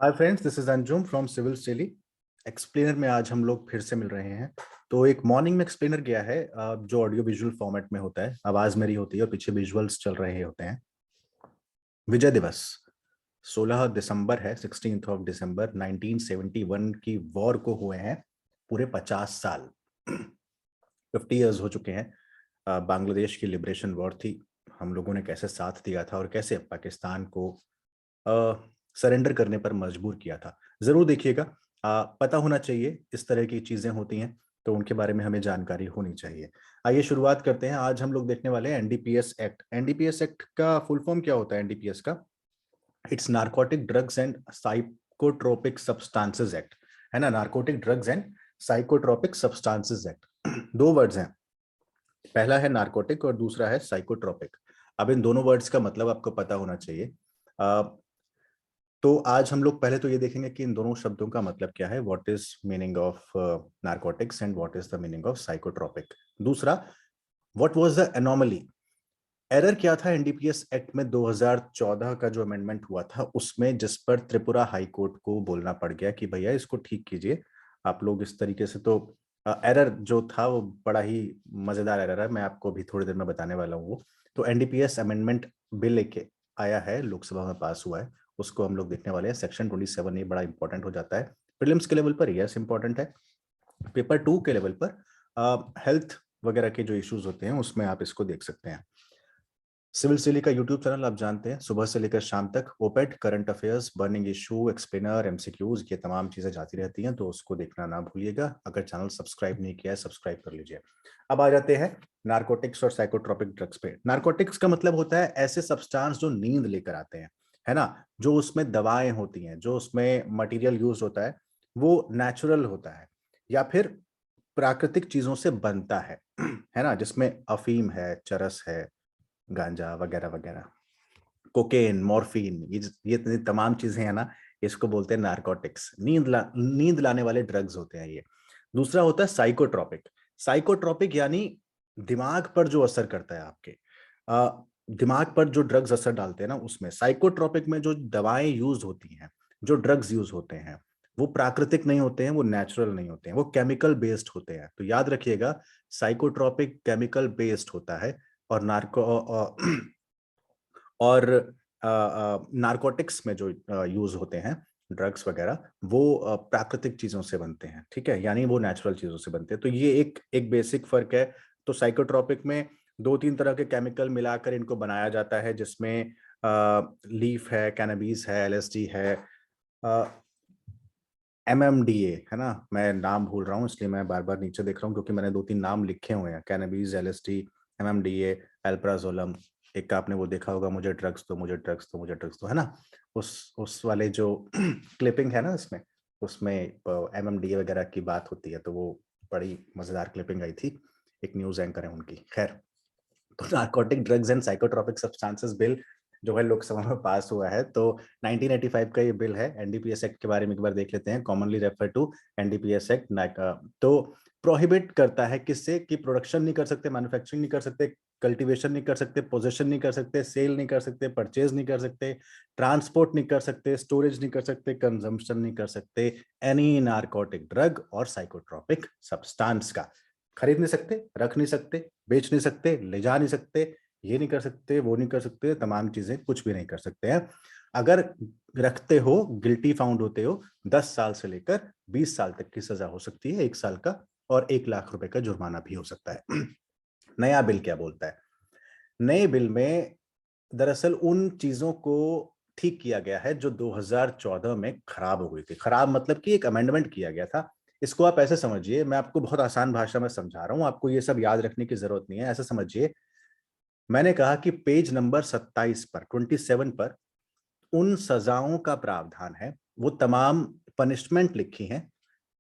Hi friends, this is Anjum from civil study. Explainer में आज हम लोग फिर से मिल रहे हैं। तो एक मॉर्निंग में एक्सप्लेनर गया है जो ऑडियो विजुअल फॉर्मेट में होता है। आवाज मेरी होती है और पीछे विजुअल्स चल रहे होते हैं। विजय दिवस 16 दिसंबर है, 16 दिसंबर 1971 की वॉर को हुए हैं पूरे 50 साल। 50 ईयर्स हो चुके हैं। बांग्लादेश की लिबरेशन वॉर थी। हम लोगों ने कैसे साथ दिया था और कैसे पाकिस्तान को सरेंडर करने पर मजबूर किया था। जरूर देखिएगा। पता होना चाहिए इस तरह की चीजें होती हैं तो उनके बारे में हमें जानकारी होनी चाहिए। आइए शुरुआत करते हैं। आज हम लोग देखने वाले हैं एनडीपीएस एक्ट। एनडीपीएस एक्ट का फुल फॉर्म क्या होता है? एनडीपीएस का it's narcotic drugs and psychotropic substances act, है ना। Narcotic drugs and psychotropic substances act, दो वर्ड्स हैं। पहला है नारकोटिक और दूसरा है साइकोट्रोपिक। अब इन दोनों वर्ड्स का मतलब आपको पता होना चाहिए। तो आज हम लोग पहले तो ये देखेंगे कि इन दोनों शब्दों का मतलब क्या है। What is meaning of narcotics and what is the meaning of psychotropic. दूसरा, what was the anomaly, error क्या था एनडीपीएस एक्ट में 2014 का जो अमेंडमेंट हुआ था उसमें, जिस पर त्रिपुरा हाई कोर्ट को बोलना पड़ गया कि भैया इसको ठीक कीजिए। आप लोग इस तरीके से तो एरर जो था वो बड़ा ही मजेदार एरर है। मैं आपको अभी थोड़ी देर में बताने वाला हूँ वो। तो एनडीपीएस अमेंडमेंट बिल लेके आया है, लोकसभा में पास हुआ है। उसको हम लोग देखने वाले हैं। सेक्शन 27 ये बड़ा इंपॉर्टेंट हो जाता है। प्रीलिम्स के लेवल पर यस इंपॉर्टेंट है। पेपर 2 के लेवल पर हेल्थ वगैरह के जो इश्यूज होते हैं उसमें आप इसको देख सकते हैं। सिविल स्टडी का यूट्यूब चैनल आप जानते हैं, सुबह से लेकर शाम तक ओपेट, current affairs, burning issue, explainer, MCQs, ये तमाम चीजें जाती रहती हैं। तो उसको देखना ना भूलिएगा। अगर चैनल सब्सक्राइब नहीं किया है सब्सक्राइब कर लीजिए। अब आ जाते हैं नारकोटिक्स और साइकोट्रोपिक ड्रग्स पे। नारकोटिक्स का मतलब होता है ऐसे सब्सटेंस जो नींद लेकर आते हैं, है ना। जो उसमें दवाएं होती हैं, जो उसमें मटीरियल यूज होता है वो नेचुरल होता है या फिर प्राकृतिक चीजों से बनता है ना। जिसमें अफीम है, चरस है, गांजा वगैरह वगैरह, कोकेन, मॉर्फिन, ये तमाम चीजें है ना। इसको बोलते हैं नारकोटिक्स। नींद लाने वाले ड्रग्स होते हैं ये। दूसरा होता है साइकोट्रोपिक। साइकोट्रोपिक यानी दिमाग पर जो असर करता है आपके, दिमाग पर जो ड्रग्स असर डालते हैं ना उसमें। साइकोट्रोपिक में जो दवाएं यूज होती हैं, जो ड्रग्स यूज होते हैं, वो प्राकृतिक नहीं होते हैं, वो नेचुरल नहीं होते हैं, वो केमिकल बेस्ड होते हैं। तो याद रखिएगा, साइकोट्रोपिक केमिकल बेस्ड होता है और और नारकोटिक्स में जो यूज होते हैं ड्रग्स वगैरह, वो प्राकृतिक चीजों से बनते हैं, ठीक है। यानी वो नेचुरल चीजों से बनते हैं। तो ये एक एक बेसिक फर्क है। तो साइकोट्रोपिक में दो तीन तरह के केमिकल मिलाकर इनको बनाया जाता है, जिसमें लीफ है, कैनबीस है, एलएसडी है, एमएमडीए, है ना। मैं नाम भूल रहा हूँ इसलिए मैं बार बार नीचे देख रहा हूँ, क्योंकि मैंने दो तीन नाम लिखे हुए हैं। Cannabis, LSD, MMDA, alprazolam. एक का आपने वो देखा होगा, मुझे ड्रग्स दो, मुझे ड्रग्स दो, मुझे ड्रग्स दो, है ना। उस वाले जो क्लिपिंग है ना इसमें, उसमें एमएमडीए वगैरह की बात होती है। तो वो बड़ी मजेदार क्लिपिंग आई थी। एक न्यूज एंकर है उनकी। खैर, तो narcotic drugs and psychotropic substances bill जो है लोकसभा में पास हुआ है। तो 1985 का ये बिल है। एनडीपीएस एक्ट के बारे में एक बार देख लेते हैं। Commonly refer to NDPS act. तो प्रोहिबिट करता है किससे, कि प्रोडक्शन नहीं कर सकते, मैन्युफैक्चरिंग नहीं कर सकते, कल्टीवेशन नहीं कर सकते, पोजेशन नहीं कर सकते, सेल नहीं कर सकते, परचेज नहीं कर सकते, ट्रांसपोर्ट नहीं कर सकते, स्टोरेज नहीं कर सकते, कंजम्पशन नहीं कर सकते एनी नार्कोटिक ड्रग और साइकोट्रोपिक सब्सटेंस का। खरीद नहीं सकते, रख नहीं सकते, बेच नहीं सकते, ले जा नहीं सकते, ये नहीं कर सकते, वो नहीं कर सकते, तमाम चीजें कुछ भी नहीं कर सकते हैं। अगर रखते हो, गिल्टी फाउंड होते हो, 10 साल से लेकर 20 साल तक की सजा हो सकती है, 1 साल का, और 1 लाख रुपए का जुर्माना भी हो सकता है। नया बिल क्या बोलता है? नए बिल में दरअसल उन चीजों को ठीक किया गया है जो 2014 में खराब हो गई थी। खराब मतलब कि एक अमेंडमेंट किया गया था। इसको आप ऐसे समझिए, मैं आपको बहुत आसान भाषा में समझा रहा हूं, आपको ये सब याद रखने की जरूरत नहीं है। ऐसे समझिए, मैंने कहा कि पेज नंबर 27 पर, 27 पर उन सजाओं का प्रावधान है, वो तमाम पनिशमेंट लिखी हैं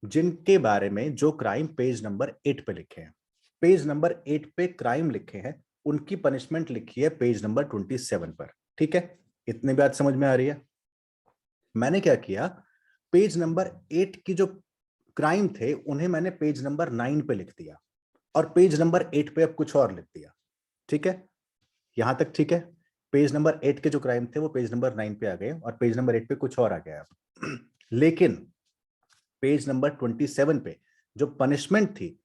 जिनके बारे में, जो क्राइम पेज नंबर 8 पे लिखे हैं। पेज नंबर 8 पे क्राइम लिखे हैं, उनकी पनिशमेंट लिखी है पेज नंबर 27 पर, ठीक है। इतनी बात समझ में आ रही है? मैंने क्या किया, पेज नंबर 8 की जो क्राइम थे उन्हें मैंने पेज नंबर 9 पे लिख दिया, और पेज नंबर 8 पे अब कुछ और लिख दिया, ठीक है। यहां तक ठीक है। पेज नंबर 8 के जो क्राइम थे वो पेज नंबर 9 पे आ गए और पेज नंबर 8 पे कुछ और आ गया। लेकिन पेज नंबर 27 पे जो पनिशमेंट थी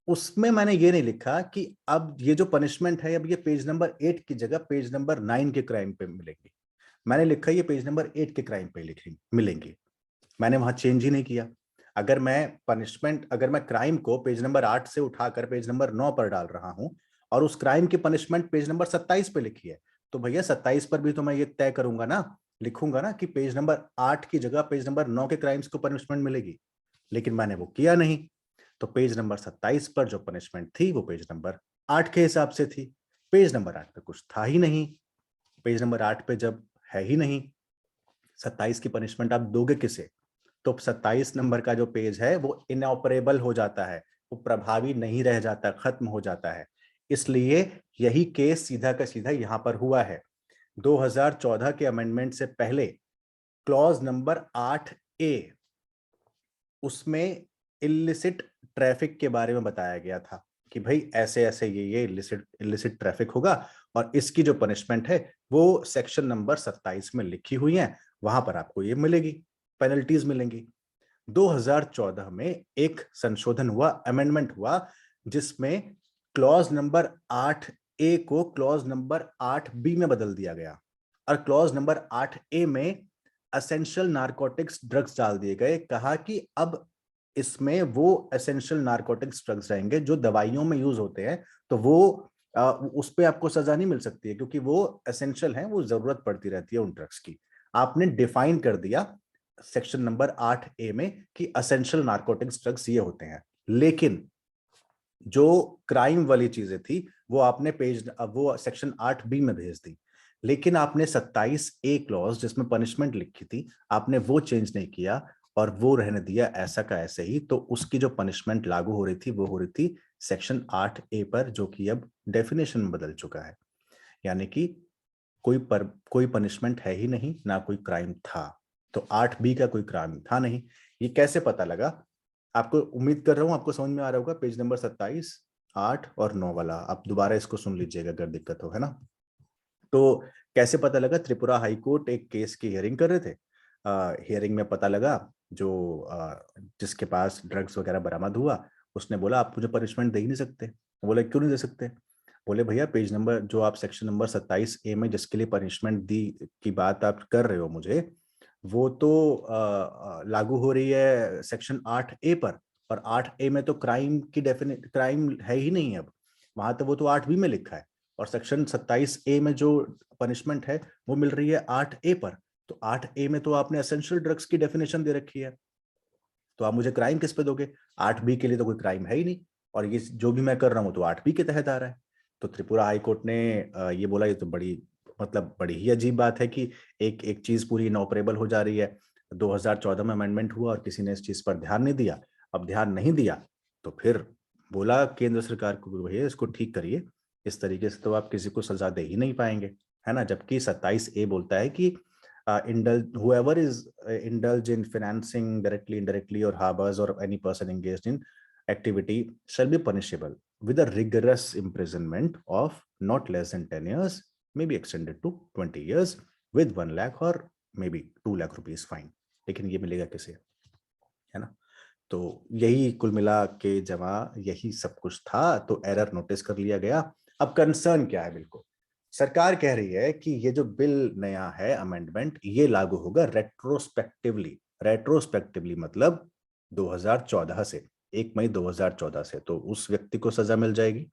उसमें मैंने ये नहीं लिखा कि अब ये जो पनिशमेंट है अब ये पेज नंबर 8 की जगह पेज नंबर 9 के क्राइम पे मिलेगी। मैंने लिखा ये पेज नंबर 8 के क्राइम पे मिलेंगी। मैंने वहां चेंज ही नहीं किया। अगर मैं क्राइम को पेज नंबर 8 से उठाकर पेज नंबर 9 पर डाल रहा हूं और उस क्राइम की पनिशमेंट पेज नंबर 27 पे लिखी है, तो भैया 27 पर भी तो मैं ये तय करूंगा ना, लिखूंगा ना कि पेज नंबर 8 की जगह पेज नंबर 9 के क्राइम्स को पनिशमेंट मिलेगी। लेकिन मैंने वो किया नहीं। तो पेज नंबर 27 पर जो पनिशमेंट थी वो पेज नंबर 8 के हिसाब से थी। पेज नंबर 8 पे कुछ था ही नहीं। पेज नंबर 8 पे जब है ही नहीं, 27 की पनिशमेंट आप दोगे किसे? तो 27 नंबर का जो पेज है वो इनऑपरेबल हो जाता है, वो प्रभावी नहीं रह जाता, खत्म हो जाता है। इसलिए यही केस सीधा का सीधा यहां पर हुआ है। 2014 के अमेंडमेंट से पहले क्लॉज नंबर 8A, उसमें इलिसिट ट्रैफिक के बारे में बताया गया था कि भाई ऐसे ऐसे ये इलिसिट ट्रैफिक होगा और इसकी जो पनिशमेंट है वो सेक्शन नंबर 27 में लिखी हुई है, वहां पर आपको ये मिलेगी, पेनल्टीज मिलेंगी। 2014 में एक संशोधन हुआ, अमेंडमेंट हुआ, जिसमें क्लॉज नंबर 8A को क्लॉज नंबर 8B में बदल दिया गया और क्लॉज नंबर 8A में एसेंशियल नारकोटिक्स ड्रग्स डाल दिए गए। कहा कि अब इसमें वो एसेंशियल नारकोटिक्स ड्रग्स रहेंगे जो दवाइयों में यूज होते हैं, तो वो उस पे आपको सजा नहीं मिल सकती है क्योंकि वो एसेंशियल है, वो जरूरत पड़ती रहती है उन ड्रग्स की। आपने डिफाइन कर दिया सेक्शन नंबर 8A में कि एसेंशियल नारकोटिक्स ड्रग्स ये होते हैं। लेकिन जो क्राइम वाली चीजें थी वो आपने वो सेक्शन 8B में भेज दी। लेकिन आपने 27A क्लॉज जिसमें पनिशमेंट लिखी थी आपने वो चेंज नहीं किया और वो रहने दिया ऐसा का ऐसे ही। तो उसकी जो पनिशमेंट लागू हो रही थी वो हो रही थी सेक्शन 8A पर, जो कि अब डेफिनेशन में बदल चुका है। यानी कि कोई पनिशमेंट है ही नहीं, ना कोई क्राइम था। तो 8B का कोई क्राइम था नहीं। ये कैसे पता लगा? आपको उम्मीद कर रहा हूं आपको समझ में आ रहा होगा। पेज नंबर 27, 8 और 9 वाला आप दोबारा इसको सुन लीजिएगा अगर दिक्कत हो, है ना। तो कैसे पता लगा? त्रिपुरा हाईकोर्ट एक केस की हियरिंग कर रहे थे। हियरिंग में पता लगा जो जिसके पास ड्रग्स वगैरह बरामद हुआ उसने बोला आप मुझे पनिशमेंट दे ही नहीं सकते। बोले क्यों नहीं दे सकते? बोले भैया पेज नंबर जो आप सेक्शन नंबर 27A में जिसके लिए पनिशमेंट दी की बात आप कर रहे हो मुझे, वो तो लागू हो रही है सेक्शन 8A पर। और 8A में तो क्राइम है ही नहीं अब, वहां तो वो तो 8B में लिखा है। और सेक्शन 27A में जो पनिशमेंट है वो मिल रही है 8A पर। तो 8A में तो आपने एसेंशियल ड्रग्स की डेफिनेशन दे रखी है, तो आप मुझे क्राइम किस पे दोगे? 8B के लिए तो कोई क्राइम है ही नहीं, और ये जो भी मैं कर रहा हूँ तो 8B के तहत आ रहा है। तो त्रिपुरा हाईकोर्ट ने ये बोला ये तो बड़ी ही अजीब बात है कि एक एक चीज पूरी इनऑपरेबल हो जा रही है। 2014 में अमेंडमेंट हुआ और किसी ने इस चीज पर ध्यान नहीं दिया। अब ध्यान नहीं दिया तो फिर बोला केंद्र सरकार को भैया इसको ठीक करिए, इस तरीके से तो आप किसी को सजा दे ही नहीं पाएंगे, है ना। जबकि 27A बोलता है कि whoever is indulged in financing directly, indirectly, or harbors or any person engaged in activity shall be punishable with a rigorous imprisonment of not less than 10 years, may be extended to 20 years with 1 lakh or maybe 2 lakh rupees fine। लेकिन ये मिलेगा किसे, है ना। तो यही कुल मिला के जमा यही सब कुछ था, तो एरर नोटिस कर लिया गया। अब कंसर्न क्या है? बिल्कुल सरकार कह रही है कि ये जो बिल नया है अमेंडमेंट ये लागू होगा रेट्रोस्पेक्टिवली। रेट्रोस्पेक्टिवली मतलब 2014 से, 1 मई 2014 से। तो उस व्यक्ति को सजा मिल जाएगी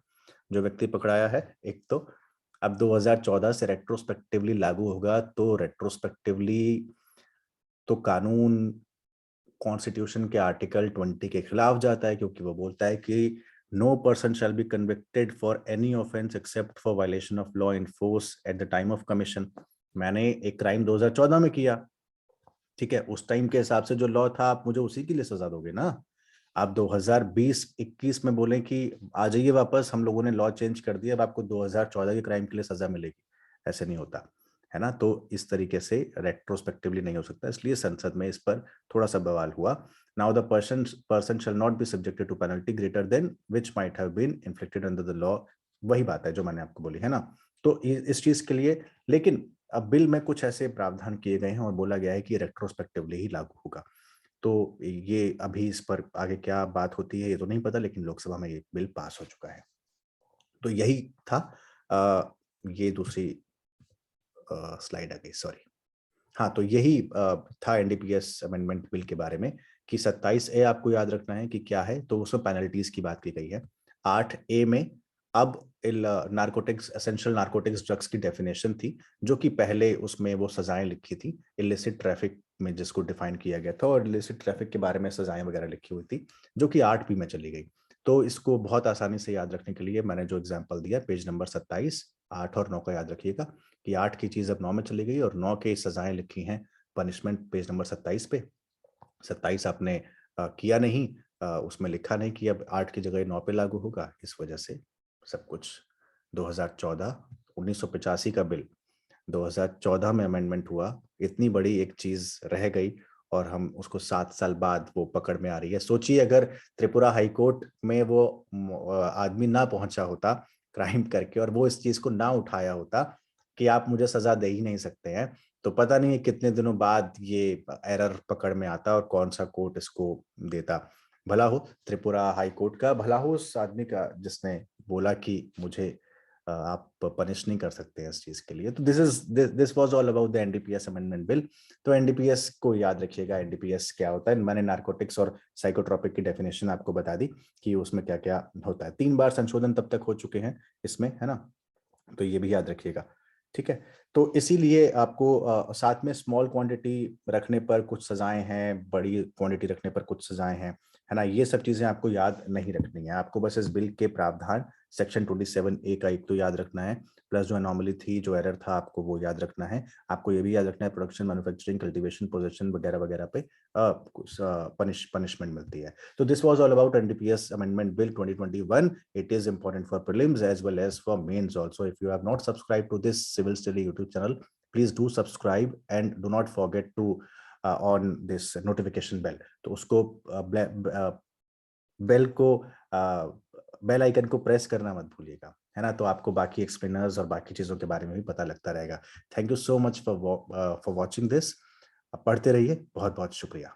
जो व्यक्ति पकड़ाया है एक। तो अब 2014 से रेट्रोस्पेक्टिवली लागू होगा, तो रेट्रोस्पेक्टिवली तो कानून कॉन्स्टिट्यूशन के आर्टिकल 20 के खिलाफ जाता है, क्योंकि वो बोलता है कि no person shall be convicted for any offence except for violation of law in force at the time of commission. मैंने एक क्राइम 2014 में किया, ठीक है, उस टाइम के हिसाब से जो लॉ था आप मुझे उसी के लिए सजा दोगे ना। आप 2020-21 में बोले कि आ जाइए वापस, हम लोगों ने लॉ चेंज कर दिया, अब आपको 2014 के क्राइम के लिए सजा मिलेगी, ऐसे नहीं होता, है ना। तो इस तरीके से रेट्रोस्पेक्टिवली नहीं हो सकता, इसलिए संसद में इस पर थोड़ा सा बवाल हुआ। Now the person shall not be subjected to penalty greater than which might have been inflicted under the law. वही बात है जो मैंने आपको बोली, है ना, तो इस चीज के लिए, लेकिन अब बिल में कुछ ऐसे प्रावधान किए गए हैं और बोला गया है कि रेट्रोस्पेक्टिवली ही लागू होगा। तो ये अभी इस पर आगे क्या बात होती है ये तो नहीं पता, लेकिन लोकसभा में ये बिल पास हो चुका है। तो यही था। ये दूसरी स्लाइड आ गई, सॉरी। हाँ, तो यही था एनडीपीएस अमेंडमेंट बिल के बारे में कि 27A आपको याद रखना है कि क्या है, तो उसमें पेनल्टीज की बात की गई है। 8A में अब नारकोटिक्स, एसेंशियल नारकोटिक्स ड्रग्स की डेफिनेशन थी, जो कि पहले उसमें वो सजाएं लिखी थी इलिसिट ट्रैफिक में, जिसको डिफाइन किया गया था, और इलिसिट ट्रैफिक के बारे में सजाएं वगैरह लिखी हुई थी, जो कि 8B में चली गई। तो इसको बहुत आसानी से याद रखने के लिए मैंने जो एग्जाम्पल दिया, पेज नंबर 27, 8 और 9 का याद रखिएगा कि 8 की चीज अब 9 में चली गई और 9 के सजाएं लिखी हैं पनिशमेंट पेज नंबर 27 पे। 27 आपने किया नहीं, उसमें लिखा नहीं कि अब 8 की जगह 9 पे लागू होगा, इस वजह से सब कुछ 2014 1985 का बिल 2014 में अमेंडमेंट हुआ, इतनी बड़ी एक चीज रह गई और हम उसको 7 साल बाद वो पकड़ में आ रही है। सोचिए अगर त्रिपुरा हाईकोर्ट में वो आदमी ना पहुंचा होता क्राइम करके और वो इस चीज को ना उठाया होता कि आप मुझे सजा दे ही नहीं सकते हैं, तो पता नहीं है कितने दिनों बाद ये एरर पकड़ में आता और कौन सा कोर्ट इसको देता। भला हो त्रिपुरा हाई कोर्ट का, भला हो उस आदमी का जिसने बोला कि मुझे आप पनिश नहीं कर सकते हैं इस चीज के लिए। तो this was all about the NDPS amendment bill. तो एनडीपीएस को याद रखिएगा, एनडीपीएस क्या होता है। मैंने नार्कोटिक्स और साइकोट्रोपिक की डेफिनेशन आपको बता दी कि उसमें क्या क्या होता है। 3 बार संशोधन तब तक हो चुके हैं इसमें, है ना, तो ये भी याद रखिएगा। ठीक है, तो इसीलिए आपको साथ में स्मॉल क्वांटिटी रखने पर कुछ सजाएं हैं, बड़ी क्वांटिटी रखने पर कुछ सजाएं हैं, है ना। ये सब चीजें आपको याद नहीं रखनी है, आपको बस इस बिल के प्रावधान सेक्शन 27A का एक तो याद रखना है, प्लस जो अनोमली थी, जो एरर था, आपको वो याद रखना है। आपको ये भी याद रखना है प्रोडक्शन, मैन्युफैक्चरिंग, कल्टीवेशन, पोजेशन वगैरह वगैरह पे पनिशमेंट मिलती है। So this was all about NDPS Amendment Bill 2021. It is important for prelims as well as for mains also. If you have not subscribed to this Civil Study YouTube channel, please do subscribe and do not forget to on this notification bell. तो उसको bell को bell icon को press करना मत भूलिएगा, है ना, तो आपको बाकी एक्सप्लेनर्स और बाकी चीजों के बारे में भी पता लगता रहेगा। Thank you so much for watching this. पढ़ते रहिए, बहुत बहुत शुक्रिया।